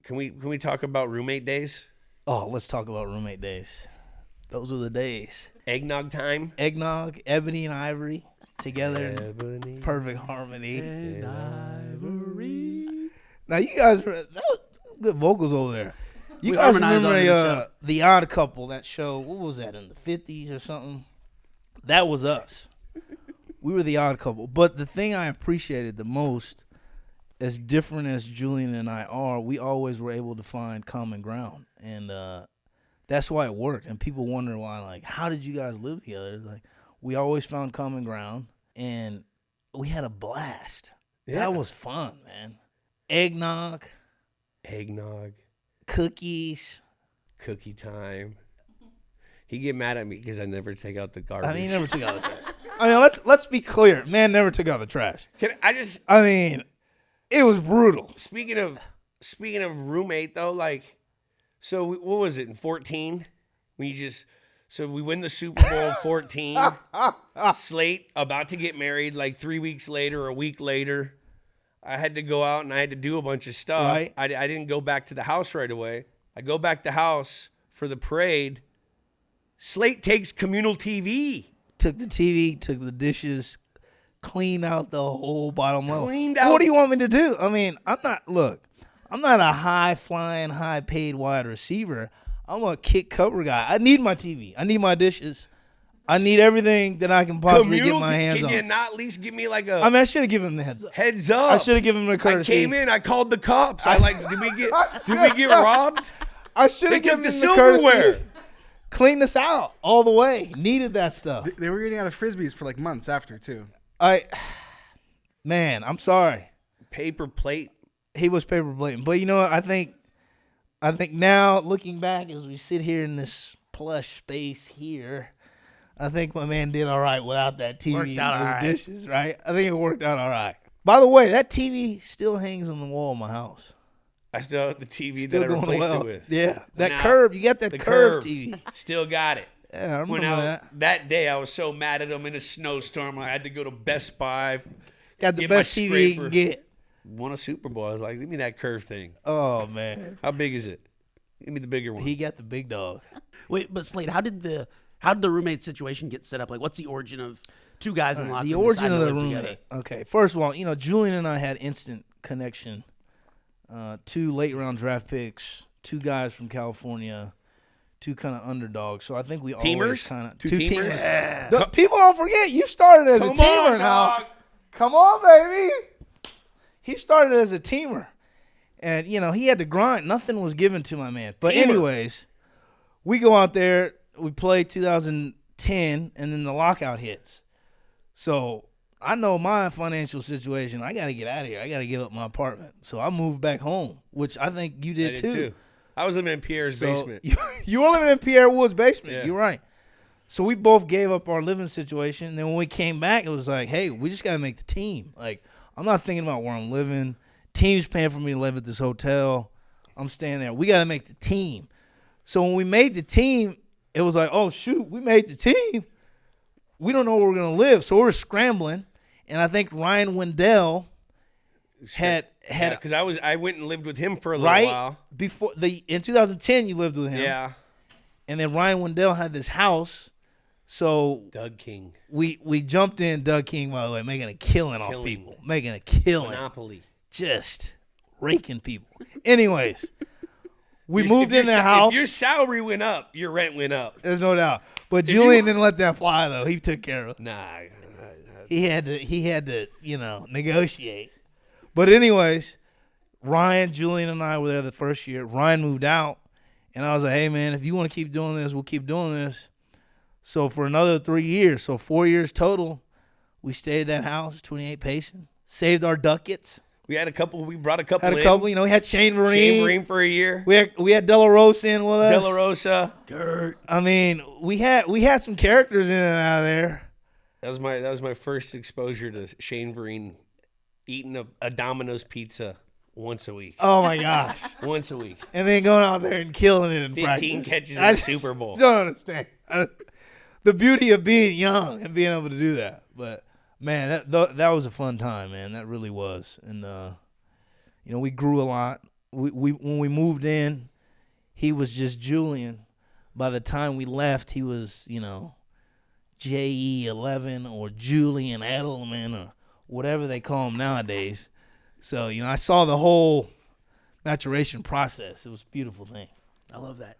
Can we talk about roommate days? Oh, let's talk about roommate days. Those were the days. Eggnog time. Eggnog, ebony and ivory together in perfect harmony. And ivory. Now you guys, that was good vocals over there. You We guys harmonized on this remember show. The Odd Couple? That show. What was that in the 50s or something? That was us. We were the Odd Couple. But the thing I appreciated the most, as different as Julian and I are, we always were able to find common ground, and that's why it worked. And people wonder why, like, how did you guys live together? It's like, we always found common ground, and we had a blast. Yeah. That was fun, man. Eggnog, cookies. Cookie time. He get mad at me because I never take out the garbage. I mean, he never took out the trash. I mean, let's be clear. Man never took out the trash. I mean, it was brutal. Speaking of roommate though, like, so what was it in 14? So we win the Super Bowl in 14. Slate about to get married like 3 weeks later or a week later. I had to go out and I had to do a bunch of stuff. Right. I didn't go back to the house right away. I go back to the house for the parade. Slate takes communal TV. Took the TV, took the dishes, cleaned out the whole bottom level. Cleaned out. What do you want me to do? I mean, I'm not a high-flying, high-paid wide receiver. I'm a kick cover guy. I need my TV. I need my dishes. I need everything that I can possibly get my hands on. Can you not at least give me like a... I mean, I should have given him the heads up. Heads up. I should have given him a courtesy. I came in. I called the cops. Did we get robbed? I should have They took given the him the silverware. courtesy. Clean us out all the way. Needed that stuff. They were getting out of Frisbees for like months after, too. Man, I'm sorry. Paper plate. He was paper blatant. But you know what? I think now, looking back as we sit here in this plush space here, I think my man did all right without that TV Worked and out all those right. dishes, right? I think it worked out all right. By the way, that TV still hangs on the wall of my house. I still have the TV Still that I going replaced well. it with. Yeah, that Now, curve. You got that the curve TV. Still got it. Yeah, I remember Went out that. day. I was so mad at him in a snowstorm. I had to go to Best Buy. Got the get my best TV you can scraper. get. Won a Super Bowl. I was like, give me that curve thing. Oh, man. How big is it? Give me the bigger one. He got the big dog. Wait, but Slate, how did the roommate situation get set up? Like, what's the origin of two guys in the locker The room origin deciding of to the live roommate. together? Okay, first of all, Julian and I had instant connection. 2 late-round draft picks, 2 guys from California, 2 kind of underdogs. So I think we always Teamers? kind of... Two 2 teamers? teamers. Yeah. People don't forget, you started as a Come teamer on, now. dog. Come on, baby. He started as a teamer. And, he had to grind. Nothing was given to my man. But Teamer. anyways, we go out there. We play 2010, and then the lockout hits. So I know my financial situation. I got to get out of here. I got to give up my apartment. So I moved back home, which I think you I did, did too. I was living in Pierre's So basement. You were living in Pierre Wood's basement. Yeah. You're right. So we both gave up our living situation. And then when we came back, it was like, hey, we just got to make the team. Like, I'm not thinking about where I'm living. Team's paying for me to live at this hotel. I'm staying there. We got to make the team. So when we made the team, it was like, oh, shoot, we made the team. We don't know where we're going to live. So we were scrambling. And I think Ryan Wendell had because I went and lived with him for a little while. Before in 2010 you lived with him. Yeah. And then Ryan Wendell had this house. So Doug King. we jumped in. Doug King, by the way, making a killing off people. Making a killing. Monopoly. Just raking people. Anyways, we If moved your in the sa- house. If your salary went up, your rent went up. There's no doubt. But Julian didn't let that fly, though. He took care of it. Nah. He had to, negotiate. But anyways, Ryan, Julian, and I were there the first year. Ryan moved out, and I was like, hey, man, if you want to keep doing this, we'll keep doing this. So for another 3 years, so 4 years total, we stayed at that house, 28 Payson, saved our ducats. We brought a couple Had a in. couple, we had Shane Vereen. Shane Vereen for a year. We had De La Rosa in with us. De La Rosa. Gert. I mean, we had some characters in and out of there. That was my first exposure to Shane Vereen eating a Domino's pizza once a week. Oh my gosh. Once a week. And then going out there and killing it in 15 practice. catches in I the just Super Bowl. don't understand. The beauty of being young and being able to do that. But man, that was a fun time, man. That really was. And we grew a lot. we when we moved in, he was just Julian. By the time we left, he was, JE11 or Julian Edelman or whatever they call him nowadays. So, I saw the whole maturation process. It was a beautiful thing. I love that.